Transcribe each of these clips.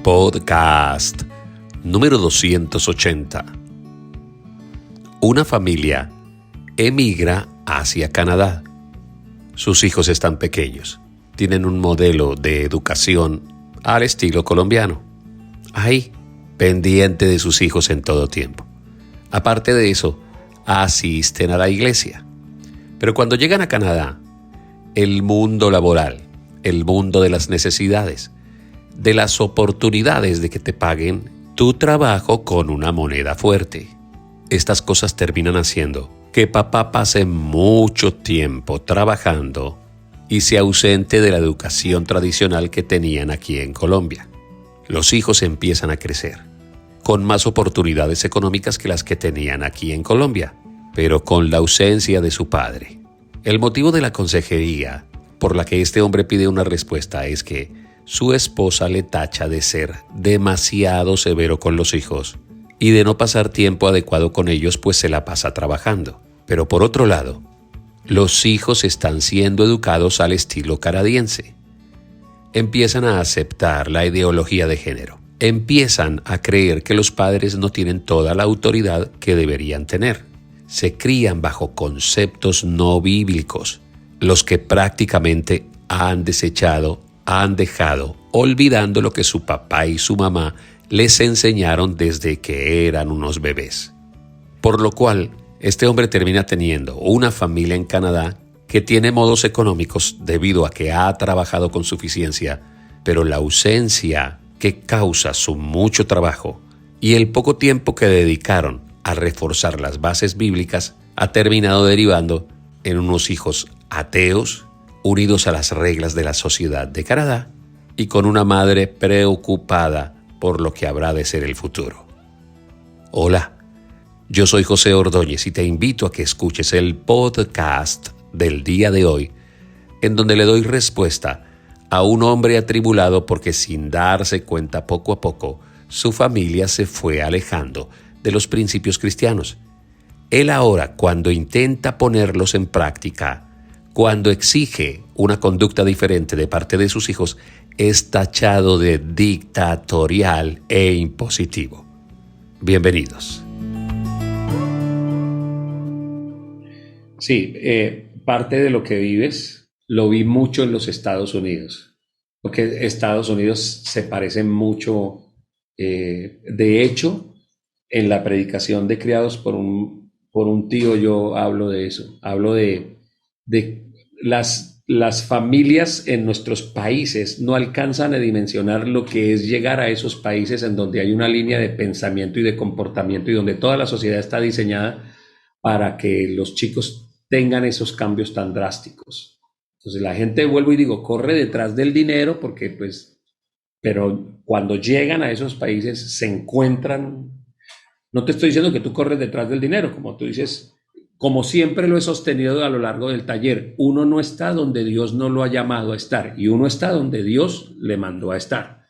Podcast número 280. Una familia emigra hacia Canadá. Sus hijos están pequeños. Tienen un modelo de educación al estilo colombiano. Ahí, pendiente de sus hijos en todo tiempo. Aparte de eso, asisten a la iglesia. Pero cuando llegan a Canadá, el mundo laboral, el mundo de las necesidades, de las oportunidades de que te paguen tu trabajo con una moneda fuerte. Estas cosas terminan haciendo que papá pase mucho tiempo trabajando y se ausente de la educación tradicional que tenían aquí en Colombia. Los hijos empiezan a crecer, con más oportunidades económicas que las que tenían aquí en Colombia, pero con la ausencia de su padre. El motivo de la consejería por la que este hombre pide una respuesta es que su esposa le tacha de ser demasiado severo con los hijos y de no pasar tiempo adecuado con ellos, pues se la pasa trabajando. Pero por otro lado, los hijos están siendo educados al estilo canadiense. Empiezan a aceptar la ideología de género. Empiezan a creer que los padres no tienen toda la autoridad que deberían tener. Se crían bajo conceptos no bíblicos, los que prácticamente han desechado, han dejado, olvidando lo que su papá y su mamá les enseñaron desde que eran unos bebés. Por lo cual, este hombre termina teniendo una familia en Canadá que tiene modos económicos debido a que ha trabajado con suficiencia, pero la ausencia que causa su mucho trabajo y el poco tiempo que dedicaron a reforzar las bases bíblicas ha terminado derivando en unos hijos ateos, unidos a las reglas de la sociedad de Canadá y con una madre preocupada por lo que habrá de ser el futuro. Hola, yo soy José Ordóñez y te invito a que escuches el podcast del día de hoy, en donde le doy respuesta a un hombre atribulado porque sin darse cuenta poco a poco, su familia se fue alejando de los principios cristianos. Él ahora, cuando intenta ponerlos en práctica, cuando exige una conducta diferente de parte de sus hijos, es tachado de dictatorial e impositivo. Bienvenidos. Sí, parte de lo que vives lo vi mucho en los Estados Unidos, porque Estados Unidos se parece mucho, de hecho, en la predicación de Criados por un tío yo hablo de eso, hablo de las familias en nuestros países no alcanzan a dimensionar lo que es llegar a esos países en donde hay una línea de pensamiento y de comportamiento y donde toda la sociedad está diseñada para que los chicos tengan esos cambios tan drásticos. Entonces la gente, vuelvo y digo, corre detrás del dinero porque pero cuando llegan a esos países se encuentran. No te estoy diciendo que tú corres detrás del dinero, como tú dices. Como siempre lo he sostenido a lo largo del taller, uno no está donde Dios no lo ha llamado a estar y uno está donde Dios le mandó a estar.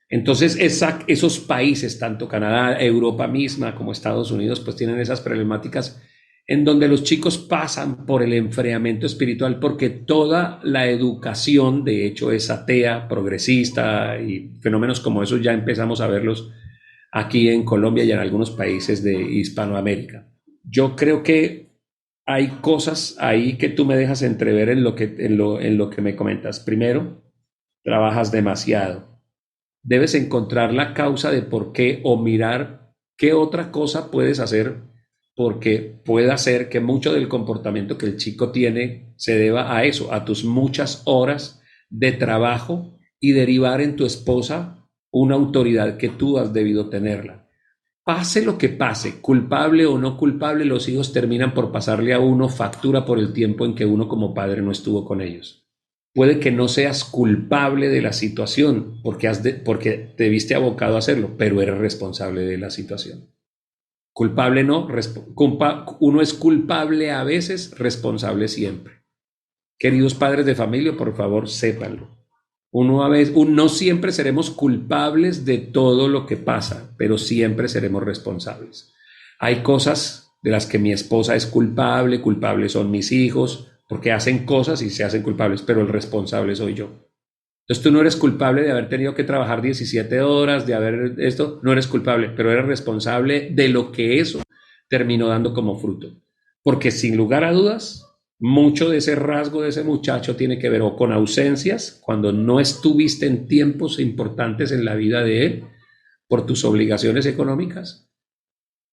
Entonces esos países, tanto Canadá, Europa misma como Estados Unidos, pues tienen esas problemáticas en donde los chicos pasan por el enfriamiento espiritual porque toda la educación de hecho es atea, progresista y fenómenos como esos ya empezamos a verlos aquí en Colombia y en algunos países de Hispanoamérica. Yo creo que hay cosas ahí que tú me dejas entrever en lo que me comentas. Primero, trabajas demasiado. Debes encontrar la causa de por qué o mirar qué otra cosa puedes hacer porque puede hacer que mucho del comportamiento que el chico tiene se deba a eso, a tus muchas horas de trabajo y derivar en tu esposa una autoridad que tú has debido tenerla. Pase lo que pase, culpable o no culpable, los hijos terminan por pasarle a uno factura por el tiempo en que uno como padre no estuvo con ellos. Puede que no seas culpable de la situación porque te viste abocado a hacerlo, pero eres responsable de la situación. Culpable no, uno es culpable a veces, responsable siempre. Queridos padres de familia, por favor, sépanlo. No siempre seremos culpables de todo lo que pasa, pero siempre seremos responsables. Hay cosas de las que mi esposa es culpables son mis hijos, porque hacen cosas y se hacen culpables, pero el responsable soy yo. Entonces tú no eres culpable de haber tenido que trabajar 17 horas, de haber esto, no eres culpable, pero eres responsable de lo que eso terminó dando como fruto. Porque sin lugar a dudas, mucho de ese rasgo de ese muchacho tiene que ver o con ausencias, cuando no estuviste en tiempos importantes en la vida de él, por tus obligaciones económicas,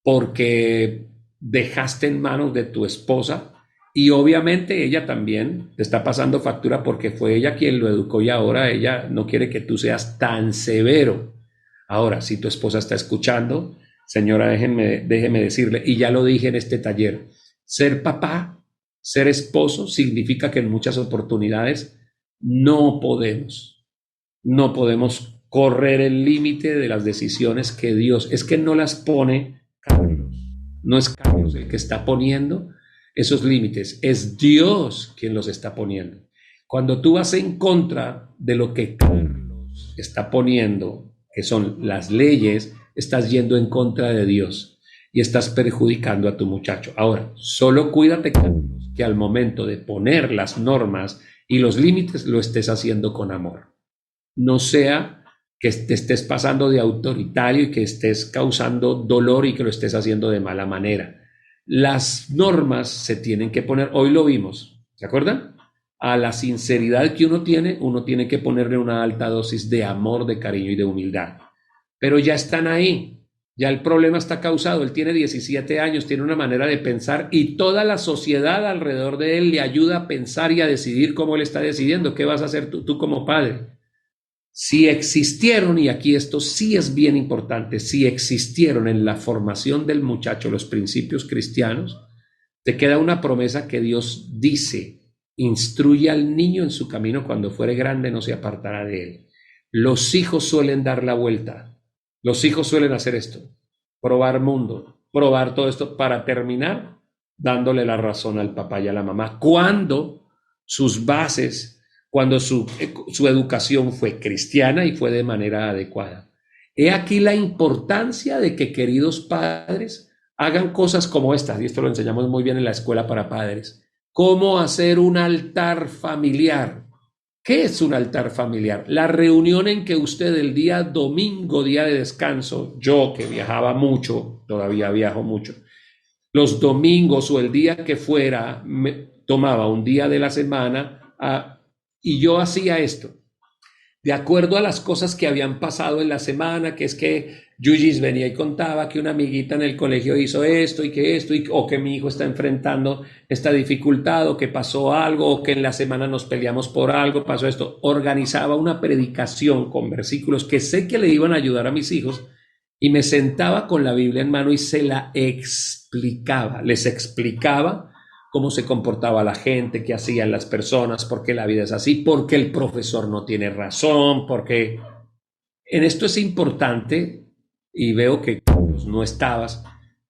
porque dejaste en manos de tu esposa y obviamente ella también te está pasando factura porque fue ella quien lo educó y ahora ella no quiere que tú seas tan severo. Ahora, si tu esposa está escuchando, señora, déjeme decirle, y ya lo dije en este taller, ser papá, ser esposo, significa que en muchas oportunidades no podemos, no podemos correr el límite de las decisiones que Dios, es que no las pone Carlos, no es Carlos el que está poniendo esos límites, es Dios quien los está poniendo. Cuando tú vas en contra de lo que Carlos está poniendo, que son las leyes, estás yendo en contra de Dios y estás perjudicando a tu muchacho. Ahora, solo cuídate, Carlos, que al momento de poner las normas y los límites lo estés haciendo con amor. No sea que te estés pasando de autoritario y que estés causando dolor y que lo estés haciendo de mala manera. Las normas se tienen que poner, hoy lo vimos, ¿se acuerdan? A la sinceridad que uno tiene que ponerle una alta dosis de amor, de cariño y de humildad. Pero ya están ahí, ya el problema está causado, él tiene 17 años, tiene una manera de pensar y toda la sociedad alrededor de él le ayuda a pensar y a decidir cómo él está decidiendo. ¿Qué vas a hacer tú como padre? Si existieron, y aquí esto sí es bien importante, si existieron en la formación del muchacho los principios cristianos, te queda una promesa que Dios dice: instruye al niño en su camino, cuando fuere grande no se apartará de él. Los hijos suelen dar la vuelta, los hijos suelen hacer esto, probar mundo, probar todo esto para terminar dándole la razón al papá y a la mamá, cuando sus bases, cuando su educación fue cristiana y fue de manera adecuada. He aquí la importancia de que, queridos padres, hagan cosas como estas, y esto lo enseñamos muy bien en la escuela para padres. Cómo hacer un altar familiar. ¿Qué es un altar familiar? La reunión en que usted el día domingo, día de descanso, yo que viajaba mucho, todavía viajo mucho, los domingos o el día que fuera, me tomaba un día de la semana y yo hacía esto de acuerdo a las cosas que habían pasado en la semana, que es que Yuyis venía y contaba que una amiguita en el colegio hizo esto y que esto, o que mi hijo está enfrentando esta dificultad, o que pasó algo, o que en la semana nos peleamos por algo, pasó esto. Organizaba una predicación con versículos que sé que le iban a ayudar a mis hijos y me sentaba con la Biblia en mano y se la explicaba, les explicaba cómo se comportaba la gente, qué hacían las personas, por qué la vida es así, por qué el profesor no tiene razón, porque en esto es importante, y veo que no estabas,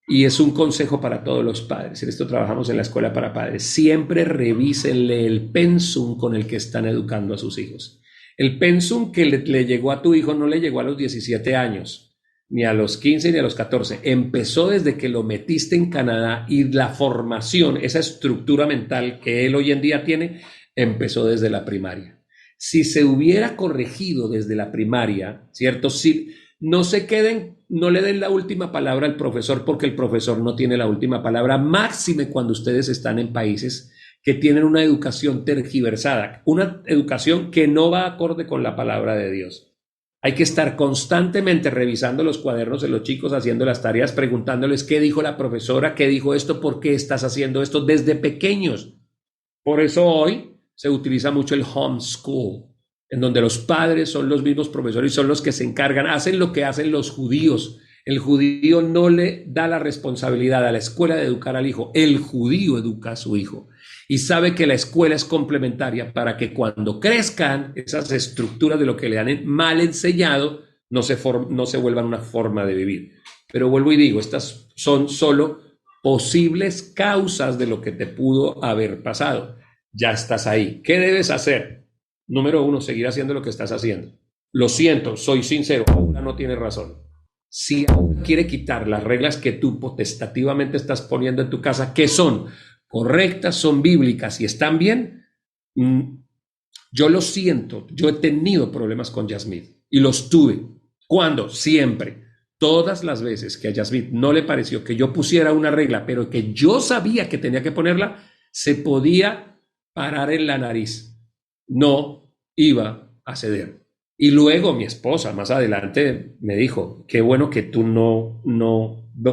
y es un consejo para todos los padres. En esto trabajamos en la escuela para padres. Siempre revísenle el pensum con el que están educando a sus hijos. El pensum que le llegó a tu hijo no le llegó a los 17 años, ni a los 15 ni a los 14. Empezó desde que lo metiste en Canadá, y la formación, esa estructura mental que él hoy en día tiene, empezó desde la primaria. Si se hubiera corregido desde la primaria, ¿cierto? Si no se queden, no le den la última palabra al profesor, porque el profesor no tiene la última palabra, máxime cuando ustedes están en países que tienen una educación tergiversada, una educación que no va acorde con la palabra de Dios. Hay que estar constantemente revisando los cuadernos de los chicos, haciendo las tareas, preguntándoles qué dijo la profesora, qué dijo esto, por qué estás haciendo esto desde pequeños. Por eso hoy se utiliza mucho el homeschool, en donde los padres son los mismos profesores y son los que se encargan, hacen lo que hacen los judíos. El judío no le da la responsabilidad a la escuela de educar al hijo, el judío educa a su hijo. Y sabe que la escuela es complementaria para que cuando crezcan esas estructuras de lo que le han mal enseñado no se vuelvan una forma de vivir. Pero vuelvo y digo, estas son solo posibles causas de lo que te pudo haber pasado. Ya estás ahí. ¿Qué debes hacer? Número 1, seguir haciendo lo que estás haciendo. Lo siento, soy sincero, ahora no tienes razón. Si quiere quitar las reglas que tú potestativamente estás poniendo en tu casa, que son correctas, son bíblicas y están bien, Yo lo siento, yo he tenido problemas con Yasmith y los tuve. ¿Cuándo? Siempre. Todas las veces que a Yasmith no le pareció que yo pusiera una regla, pero que yo sabía que tenía que ponerla, se podía parar en la nariz. No iba a ceder. Y luego mi esposa más adelante me dijo, qué bueno que tú no,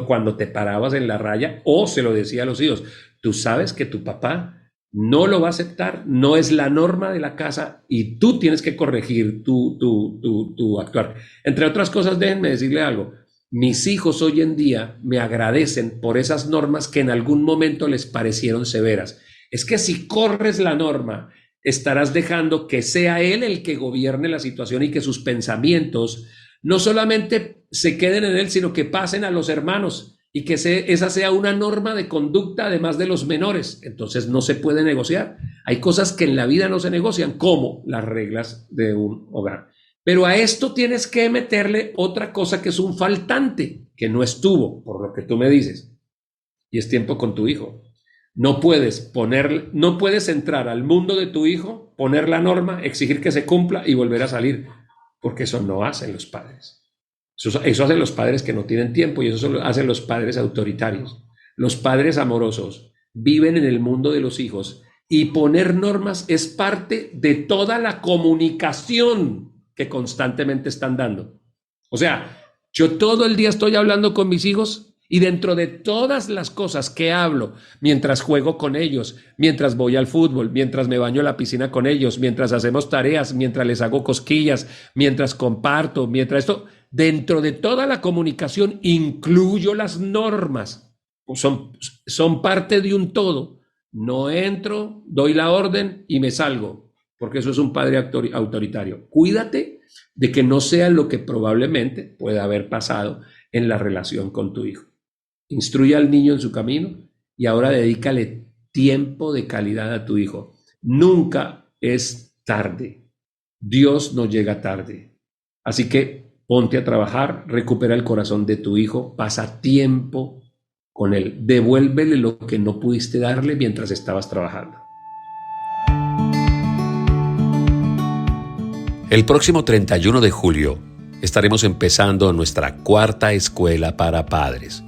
cuando te parabas en la raya, o se lo decía a los hijos, tú sabes que tu papá no lo va a aceptar, no es la norma de la casa y tú tienes que corregir tu actuar. Entre otras cosas, déjenme decirle algo. Mis hijos hoy en día me agradecen por esas normas que en algún momento les parecieron severas. Es que si corres la norma, estarás dejando que sea él el que gobierne la situación y que sus pensamientos no solamente se queden en él, sino que pasen a los hermanos y que esa sea una norma de conducta además de los menores. Entonces no se puede negociar. Hay cosas que en la vida no se negocian, como las reglas de un hogar. Pero a esto tienes que meterle otra cosa que es un faltante, que no estuvo, por lo que tú me dices, y es tiempo con tu hijo. No puedes entrar al mundo de tu hijo, poner la norma, exigir que se cumpla y volver a salir, porque eso no hacen los padres. Eso hacen los padres que no tienen tiempo y eso hacen los padres autoritarios. Los padres amorosos viven en el mundo de los hijos y poner normas es parte de toda la comunicación que constantemente están dando. O sea, yo todo el día estoy hablando con mis hijos y dentro de todas las cosas que hablo, mientras juego con ellos, mientras voy al fútbol, mientras me baño en la piscina con ellos, mientras hacemos tareas, mientras les hago cosquillas, mientras comparto, mientras esto, dentro de toda la comunicación incluyo las normas. Son parte de un todo. No entro, doy la orden y me salgo, porque eso es un padre autoritario. Cuídate de que no sea lo que probablemente pueda haber pasado en la relación con tu hijo. Instruye al niño en su camino y ahora dedícale tiempo de calidad a tu hijo. Nunca es tarde. Dios no llega tarde. Así que ponte a trabajar, recupera el corazón de tu hijo, pasa tiempo con él, devuélvele lo que no pudiste darle mientras estabas trabajando. El próximo 31 de julio estaremos empezando nuestra cuarta escuela para padres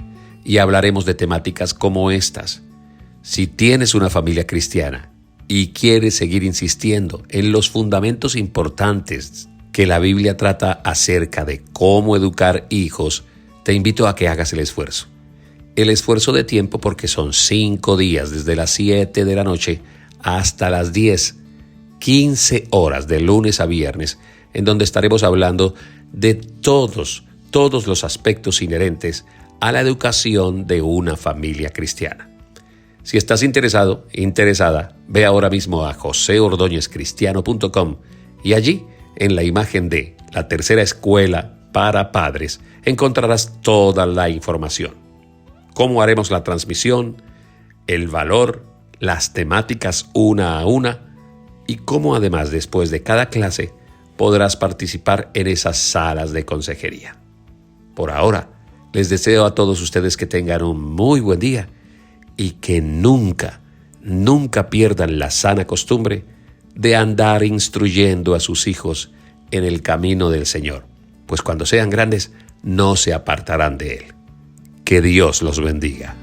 y hablaremos de temáticas como estas. Si tienes una familia cristiana y quieres seguir insistiendo en los fundamentos importantes que la Biblia trata acerca de cómo educar hijos, te invito a que hagas el esfuerzo. El esfuerzo de tiempo, porque son 5 días desde las 7 de la noche hasta las 10, 15 horas de lunes a viernes, en donde estaremos hablando de todos los aspectos inherentes a la educación de una familia cristiana. Si estás interesada, ve ahora mismo a joseordóñezcristiano.com y allí, en la imagen de la tercera escuela para padres, encontrarás toda la información. Cómo haremos la transmisión, el valor, las temáticas una a una y cómo además después de cada clase podrás participar en esas salas de consejería. Por ahora, les deseo a todos ustedes que tengan un muy buen día y que nunca pierdan la sana costumbre de andar instruyendo a sus hijos en el camino del Señor, pues cuando sean grandes no se apartarán de él. Que Dios los bendiga.